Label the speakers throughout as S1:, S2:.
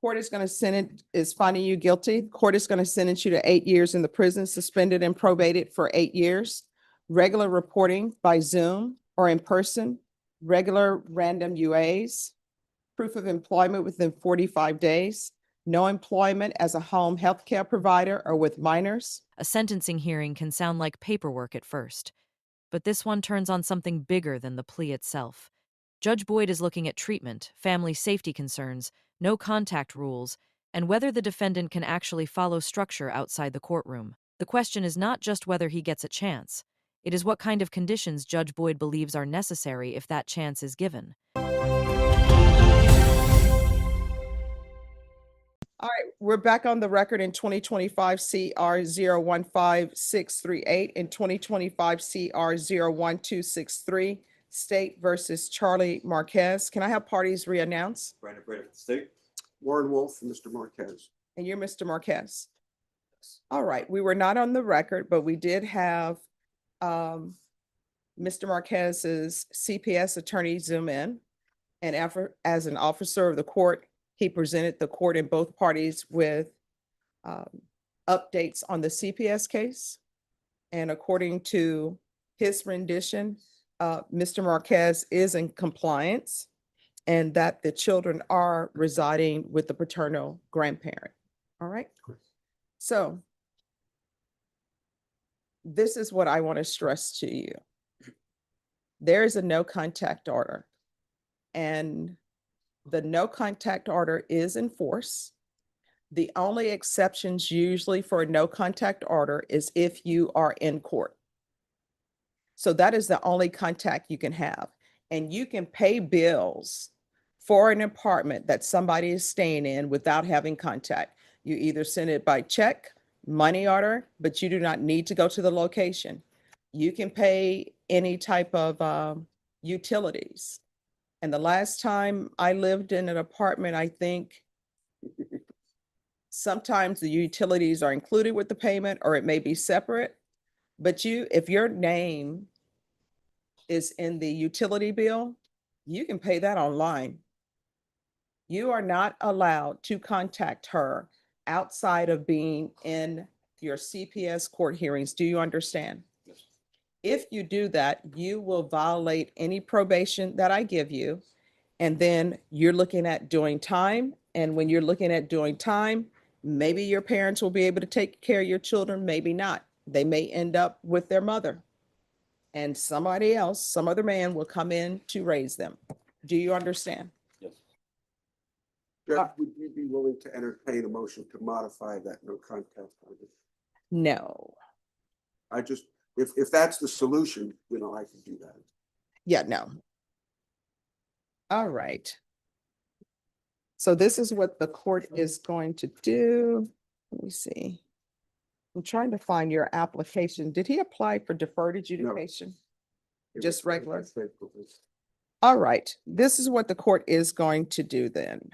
S1: Court is finding you guilty. Court is going to sentence you to 8 years in the prison, suspended and probated for 8 years. Regular reporting by Zoom or in person, regular random UAs, proof of employment within 45 days, no employment as a home health care provider or with minors.
S2: A sentencing hearing can sound like paperwork at first, but this one turns on something bigger than the plea itself. Judge Boyd is looking at treatment, family safety concerns, no contact rules, and whether the defendant can actually follow structure outside the courtroom. The question is not just whether he gets a chance. It is what kind of conditions Judge Boyd believes are necessary if that chance is given.
S1: All right, we're back on the record in 2025 CR 015638 and 2025 CR 01263, State versus Charlie Marquez. Can I have parties re-announce?
S3: Brandon Brady for the state.
S4: Warren Wolf and Mr. Marquez.
S1: And you're Mr. Marquez. All right, we were not on the record, but we did have Mr. Marquez's CPS attorney Zoom in. And as an officer of the court, he presented the court and both parties with updates on the CPS case. And according to his rendition, Mr. Marquez is in compliance and that the children are residing with the paternal grandparent. All right. So this is what I want to stress to you. There is a no contact order, and the no contact order is in force. The only exceptions usually for a no contact order is if you are in court. So that is the only contact you can have. And you can pay bills for an apartment that somebody is staying in without having contact. You either send it by check, money order, but you do not need to go to the location. You can pay any type of utilities. And the last time I lived in an apartment, I think sometimes the utilities are included with the payment or it may be separate. But if your name is in the utility bill, you can pay that online. You are not allowed to contact her outside of being in your CPS court hearings. Do you understand?
S3: Yes.
S1: If you do that, you will violate any probation that I give you. And then you're looking at doing time. And when you're looking at doing time, maybe your parents will be able to take care of your children, maybe not. They may end up with their mother. And somebody else, some other man will come in to raise them. Do you understand?
S3: Yes.
S4: Judge, would you be willing to entertain a motion to modify that no contact order?
S1: No.
S4: I just, if that's the solution, I can do that.
S1: Yeah, no. All right. So this is what the court is going to do. Let me see. I'm trying to find your application. Did he apply for deferred adjudication? Just regular? All right. This is what the court is going to do then.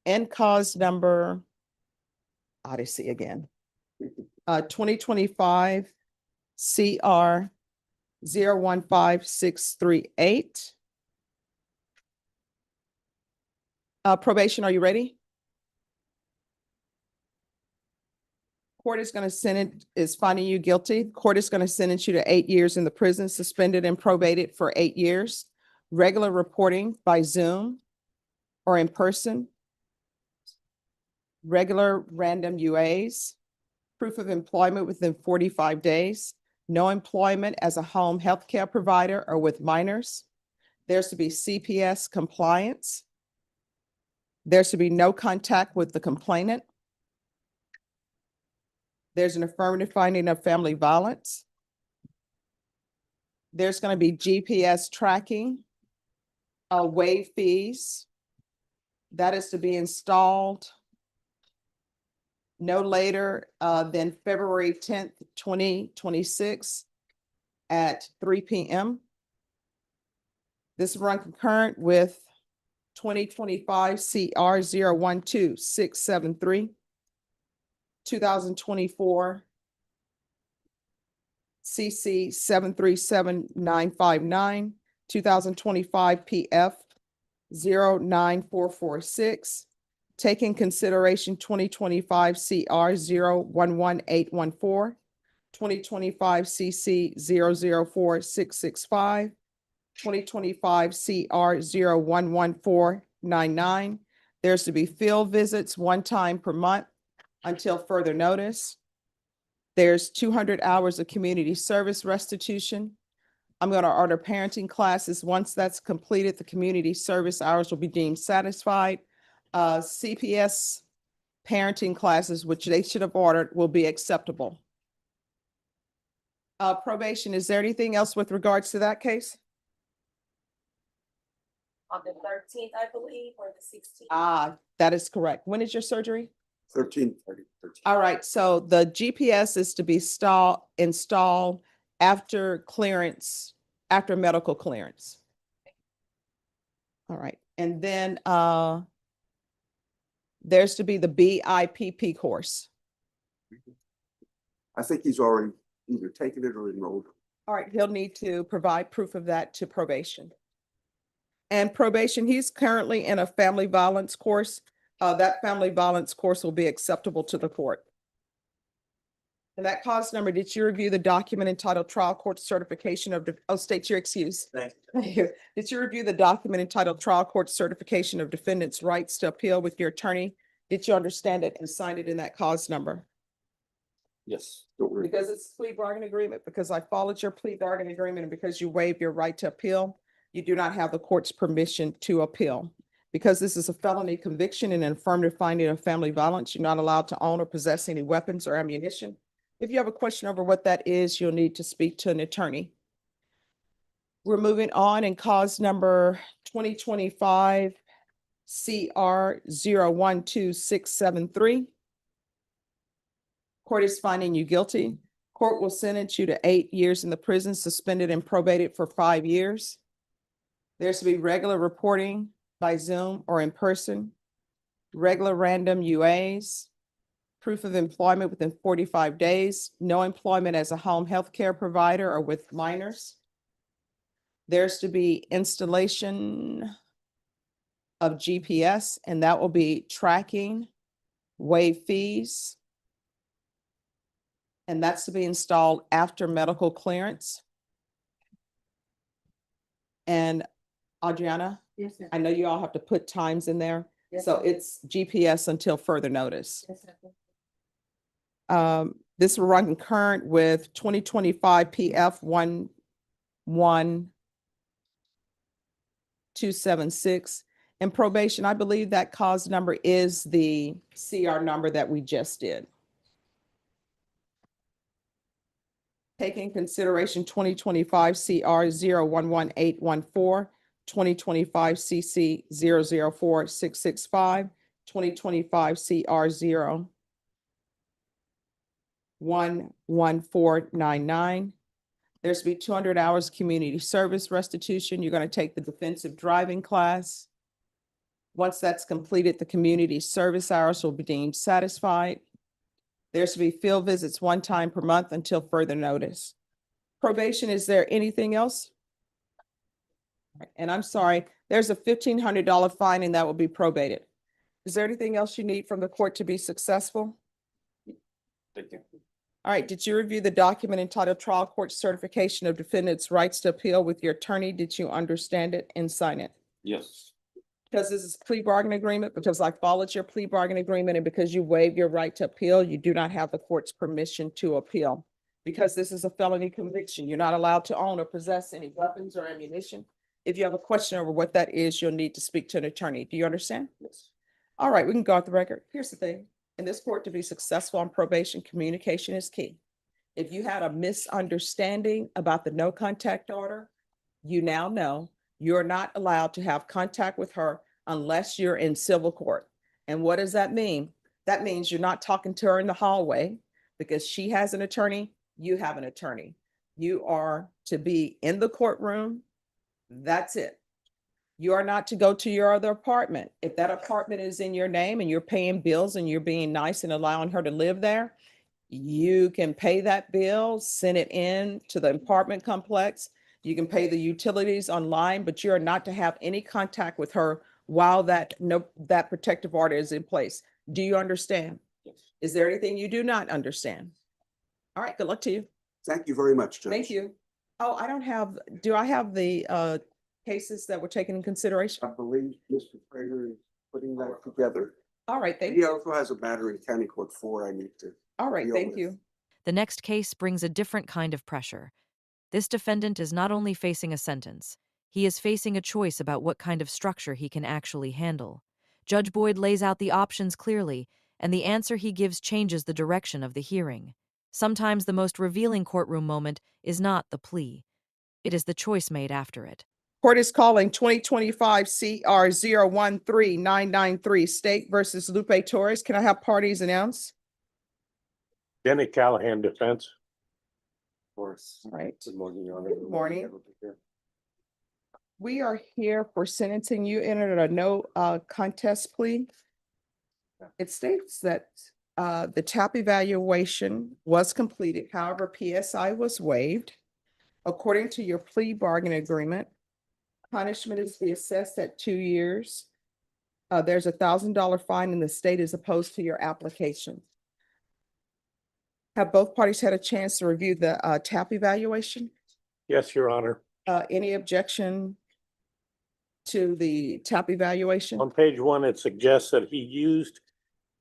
S1: End cause number, Odyssey again. 2025 CR 015638. Probation, are you ready? Court is going to is finding you guilty. Court is going to sentence you to 8 years in the prison, suspended and probated for 8 years. Regular reporting by Zoom or in person. Regular random UAs. Proof of employment within 45 days. No employment as a home health care provider or with minors. There's to be CPS compliance. There should be no contact with the complainant. There's an affirmative finding of family violence. There's going to be GPS tracking, waive fees. That is to be installed no later than February 10th, 2026 at 3 p.m. This run concurrent with 2025 CR 012673, 2024 CC 737959, 2025 PF 09446. Taking consideration 2025 CR 011814, 2025 CC 004665, 2025 CR 011499. There's to be field visits one time per month until further notice. There's 200 hours of community service restitution. I'm going to order parenting classes. Once that's completed, the community service hours will be deemed satisfied. CPS parenting classes, which they should have ordered, will be acceptable. Probation, is there anything else with regards to that case?
S3: On the 13th, I believe, or the 16th.
S1: That is correct. When is your surgery?
S4: 13:30.
S1: All right, so the GPS is to be installed after clearance, after medical clearance. All right, and then there's to be the BIPP course.
S4: I think he's already either taken it or enrolled.
S1: All right, he'll need to provide proof of that to probation. And probation, he's currently in a family violence course. That family violence course will be acceptable to the court. And that cause number, did you review the document entitled Trial Court Certification of, state your excuse.
S4: Thank
S1: you. Did you review the document entitled Trial Court Certification of Defendant's Rights to Appeal with your attorney? Did you understand it and sign it in that cause number?
S4: Yes. Don't worry.
S1: Because it's a plea bargain agreement, because I followed your plea bargain agreement, and because you waived your right to appeal, you do not have the court's permission to appeal. Because this is a felony conviction and an affirmative finding of family violence, you're not allowed to own or possess any weapons or ammunition. If you have a question over what that is, you'll need to speak to an attorney. We're moving on in cause number 2025 CR 012673. Court is finding you guilty. Court will sentence you to 8 years in the prison, suspended and probated for 5 years. There's to be regular reporting by Zoom or in person, regular random UAs, proof of employment within 45 days, no employment as a home health care provider or with minors. There's to be installation of GPS, and that will be tracking, waive fees, and that's to be installed after medical clearance. And Adriana?
S3: Yes, sir.
S1: I know you all have to put times in there,
S3: Yes,
S1: so
S3: sir.
S1: it's GPS until further notice.
S3: Yes, sir.
S1: This will run concurrent with 2025 PF 11276. And probation, I believe that cause number is the CR number that we just did. Taking consideration 2025 CR 011814, 2025 CC 004665, 2025 CR 011499. There's to be 200 hours community service restitution. You're going to take the defensive driving class. Once that's completed, the community service hours will be deemed satisfied. There's to be field visits one time per month until further notice. Probation, is there anything else? And I'm sorry, there's a $1,500 fine and that will be probated. Is there anything else you need from the court to be successful?
S4: Thank you.
S1: All right, did you review the document entitled Trial Court Certification of Defendant's Rights to Appeal with your attorney? Did you understand it and sign it?
S4: Yes.
S1: Because this is a plea bargain agreement, because I followed your plea bargain agreement, and because you waived your right to appeal, you do not have the court's permission to appeal. Because this is a felony conviction, you're not allowed to own or possess any weapons or ammunition. If you have a question over what that is, you'll need to speak to an attorney. Do you understand? Yes. All right, we can go off the record. Here's the thing. In this court, to be successful on probation, communication is key. If you had a misunderstanding about the no contact order, you now know you're not allowed to have contact with her unless you're in civil court. And what does that mean? That means you're not talking to her in the hallway because she has an attorney, you have an attorney. You are to be in the courtroom. That's it. You are not to go to your other apartment. If that apartment is in your name and you're paying bills and you're being nice and allowing her to live there, you can pay that bill, send it in to the apartment complex. You can pay the utilities online, but you are not to have any contact with her while that protective order is in place. Do you understand?
S4: Yes.
S1: Is there anything you do not understand? All right, good luck to you.
S4: Thank you very much, Judge.
S1: Thank you. Oh, do I have the cases that were taken in consideration?
S4: I believe Mr. Prager is putting that together.
S1: All right, thank
S4: He
S1: you.
S4: also has a matter in County Court 4 I need to.
S1: All right,
S4: deal
S1: thank
S4: with.
S1: you.
S2: The next case brings a different kind of pressure. This defendant is not only facing a sentence, he is facing a choice about what kind of structure he can actually handle. Judge Boyd lays out the options clearly, and the answer he gives changes the direction of the hearing. Sometimes the most revealing courtroom moment is not the plea. It is the choice made after it.
S1: Court is calling 2025 CR 013993 State versus Lupe Torres. Can I have parties announced?
S5: Denny Callahan defense.
S4: Of course.
S1: All right.
S4: Good morning, Your Honor.
S1: Good morning. We are here for sentencing. You entered a no contest plea. It states that the TAP evaluation was completed. However, PSI was waived. According to your plea bargain agreement, punishment is to be assessed at 2 years. There's $1,000 fine in the state as opposed to your application. Have both parties had a chance to review the TAP evaluation?
S5: Yes, Your Honor.
S1: Any objection to the TAP evaluation?
S5: On page 1, it suggests that he used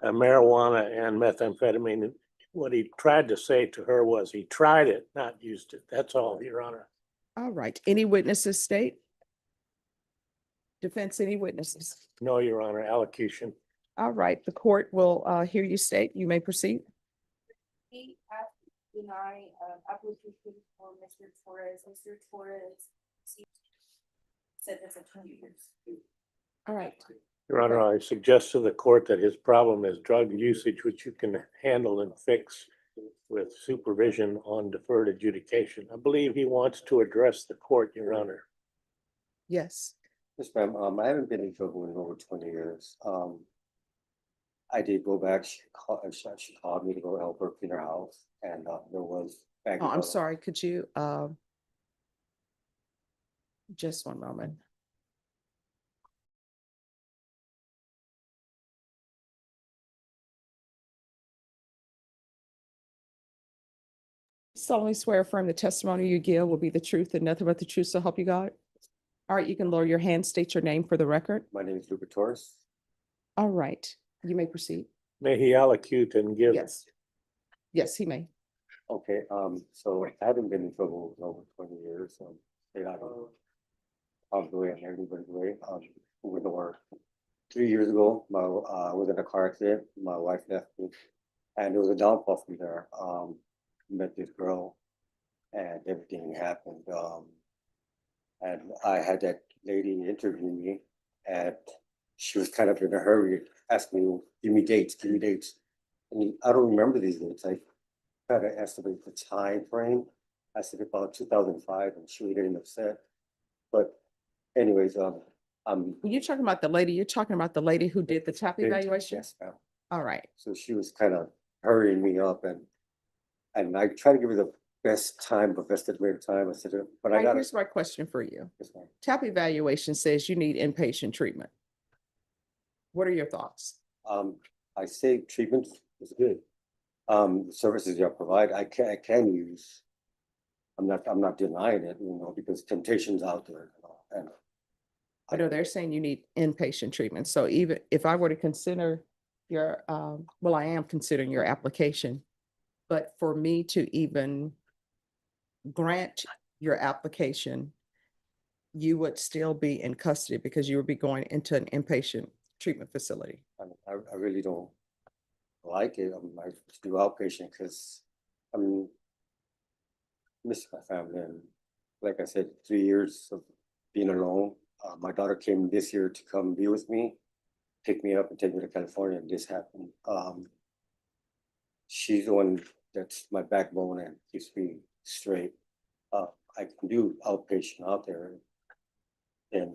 S5: marijuana and methamphetamine. What he tried to say to her was he tried it, not used it. That's all, Your Honor.
S1: All right. Any witnesses state? Defense, any witnesses?
S5: No, Your Honor, allocution.
S1: All right. The court will hear you state. You may proceed.
S3: He has denied application for Mr. Torres. Mr. Torres sentence of 2 years.
S1: All right.
S5: Your Honor, I suggest to the court that his problem is drug usage, which you can handle and fix with supervision on deferred adjudication. I believe he wants to address the court, Your Honor.
S1: Yes.
S6: Yes, ma'am. I haven't been in trouble in over 20 years. I did go back. She called me to go help her clean her house, and there was.
S1: Oh, I'm sorry. Could you just one moment. Solemnly swear affirm the testimony you give will be the truth and nothing but the truth, so help you God. All right, you can lower your hand, state your name for the record.
S6: My name is Lupe Torres.
S1: All right, you may proceed.
S5: May he allocute and give.
S1: Yes. Yes, he may.
S6: Okay. So I haven't been in trouble in over 20 years. Stay out of the way and everybody's way. With over 3 years ago, I was in a car accident. My wife left me, and there was a downfall from there. Met this girl, and everything happened. And I had that lady interview me, and she was kind of in a hurry, asking me, give me dates. And I don't remember these dates. I tried to estimate the time frame. I said about 2005, and she was getting upset. But anyways,
S1: When you're talking about the lady, you're talking about the lady who did the TAP evaluation?
S6: Yes, ma'am.
S1: All right.
S6: So she was kind of hurrying me up, and I tried to give her the best time, the best estimated time. I said, but
S1: All
S6: I
S1: right,
S6: got
S1: here's my question for you.
S6: Yes, ma'am.
S1: TAP evaluation says you need inpatient treatment. What are your thoughts?
S6: I say treatment is good. The services you provide, I can use. I'm not denying it, because temptation's out there, and
S1: I know they're saying you need inpatient treatment. So even if I were to consider your, well, I am considering your application, but for me to even grant your application, you would still be in custody because you would be going into an inpatient treatment facility.
S6: I really don't like it. I do outpatient because miss my family, and like I said, 3 years of being alone. My daughter came this year to come be with me, pick me up and take me to California, and this happened. She's the one that's my backbone and keeps me straight. I can do outpatient out there, and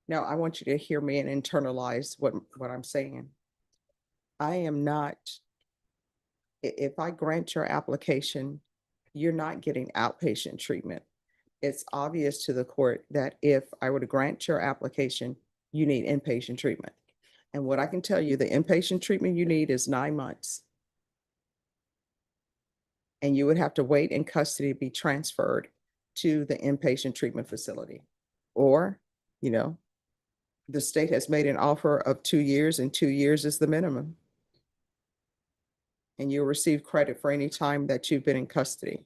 S1: Now, I want you to hear me and internalize what I'm saying. I am not, if I grant your application, you're not getting outpatient treatment. it's obvious to the court that if I were to grant your application, you need inpatient treatment. And what I can tell you, the inpatient treatment you need is 9 months. And you would have to wait in custody to be transferred to the inpatient treatment facility. Or, you know, the state has made an offer of 2 years, and 2 years is the minimum. And you'll receive credit for any time that you've been in custody.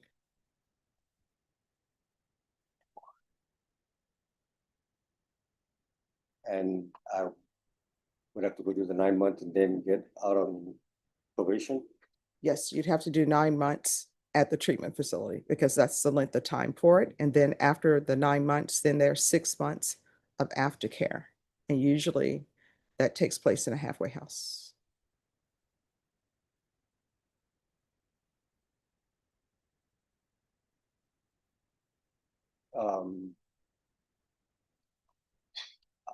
S6: And I would have to go do the 9 months and then get out on probation.
S1: Yes, you'd have to do 9 months at the treatment facility because that's the length of time for it. And then after the 9 months, then there's 6 months of aftercare. And usually that takes place in a halfway house.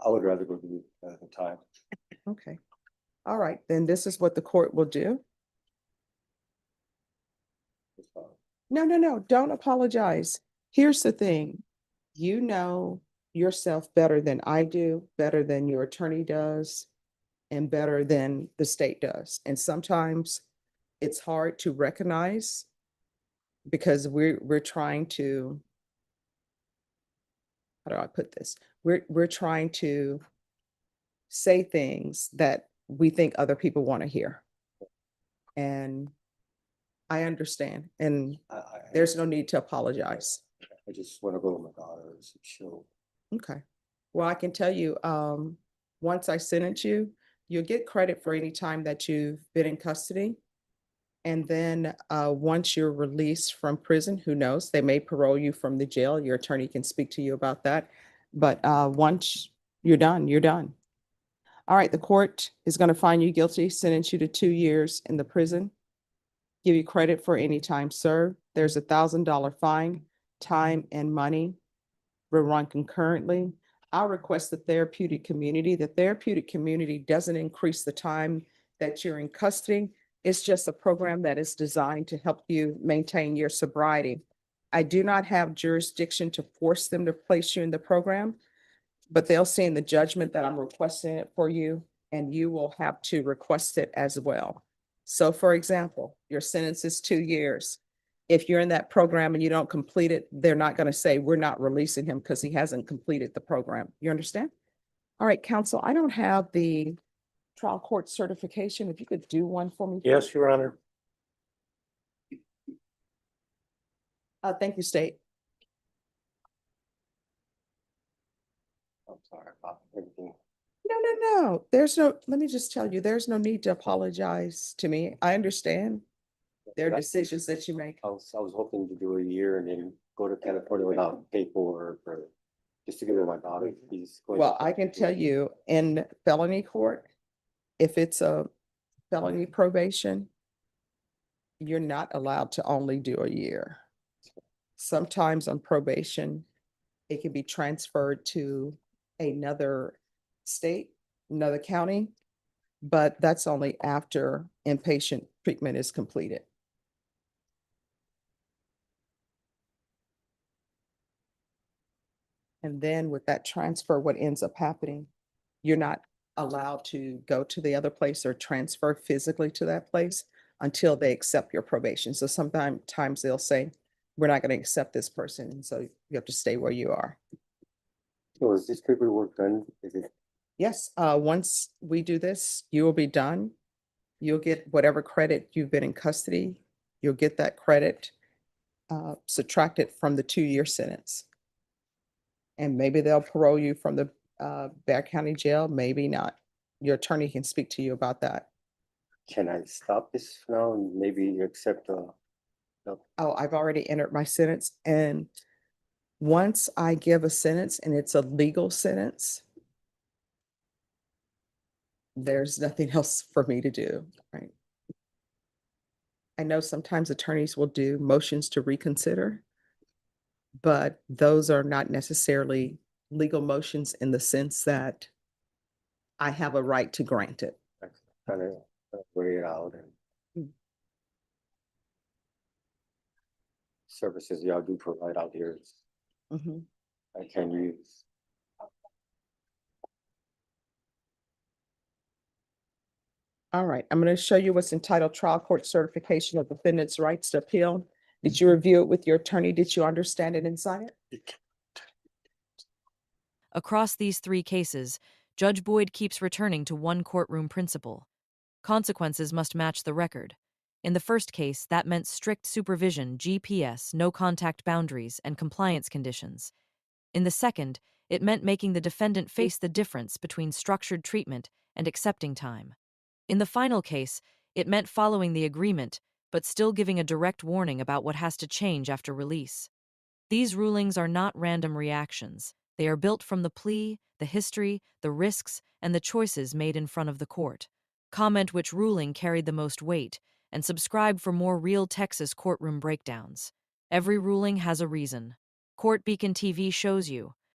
S6: I would rather go do the time.
S1: Okay. All right, then this is what the court will do. No, don't apologize. Here's the thing. You know yourself better than I do, better than your attorney does, and better than the state does. And sometimes it's hard to recognize because we're trying to, how do I put this? We're trying to say things that we think other people want to hear. And I understand, and there's no need to apologize.
S6: I just want to go with my daughter. She'll.
S1: Okay. Well, I can tell you, once I sentence you, you'll get credit for any time that you've been in custody. And then once you're released from prison, who knows, they may parole you from the jail. Your attorney can speak to you about that. But once you're done, you're done. All right, the court is going to find you guilty, sentence you to 2 years in the prison, give you credit for any time served. There's $1,000 fine, time and money will run concurrently. I'll request the therapeutic community. The therapeutic community doesn't increase the time that you're in custody. It's just a program that is designed to help you maintain your sobriety. I do not have jurisdiction to force them to place you in the program, but they'll see in the judgment that I'm requesting it for you, and you will have to request it as well. So for example, your sentence is 2 years. If you're in that program and you don't complete it, they're not going to say, we're not releasing him because he hasn't completed the program. You understand? All right, counsel, I don't have the trial court certification. If you could do one for me.
S5: Yes, Your Honor.
S1: Thank you, State.
S6: I'm sorry about everything.
S1: No. There's no, let me just tell you, there's no need to apologize to me. I understand. There are decisions that you make.
S6: I was hoping to do a year and then go to California without paperwork or just to give it to my daughter.
S1: Well, I can tell you in felony court, if it's a felony probation, you're not allowed to only do a year. Sometimes on probation, it can be transferred to another state, another county, but that's only after inpatient treatment is completed. And then with that transfer, what ends up happening, you're not allowed to go to the other place or transfer physically to that place until they accept your probation. So sometimes they'll say, we're not going to accept this person. And so you have to stay where you are.
S6: So is this paperwork done? Is it?
S1: Yes, once we do this, you will be done. You'll get whatever credit you've been in custody. You'll get that credit subtracted from the 2-year sentence. And maybe they'll parole you from the Bexar County Jail, maybe not. Your attorney can speak to you about that.
S6: Can I stop this now and maybe you accept
S1: Oh, I've already entered my sentence. And once I give a sentence and it's a legal sentence, there's nothing else for me to do, right? I know sometimes attorneys will do motions to reconsider, but those are not necessarily legal motions in the sense that I have a right to grant it.
S6: kind of weigh it out and services y'all do provide out here?
S1: Mhm.
S6: I can use.
S1: All right, I'm going to show you what's entitled Trial Court Certification of Defendant's Rights to Appeal. Did you review it with your attorney? Did you understand it and sign it?
S2: Across these 3 cases, Judge Boyd keeps returning to one courtroom principle. Consequences must match the record. In the first case, that meant strict supervision, GPS, no contact boundaries, and compliance conditions. In the second, it meant making the defendant face the difference between structured treatment and accepting time. In the final case, it meant following the agreement, but still giving a direct warning about what has to change after release. These rulings are not random reactions. They are built from the plea, the history, the risks, and the choices made in front of the court. Comment which ruling carried the most weight, and subscribe for more real Texas courtroom breakdowns. Every ruling has a reason. Court Beacon TV shows you.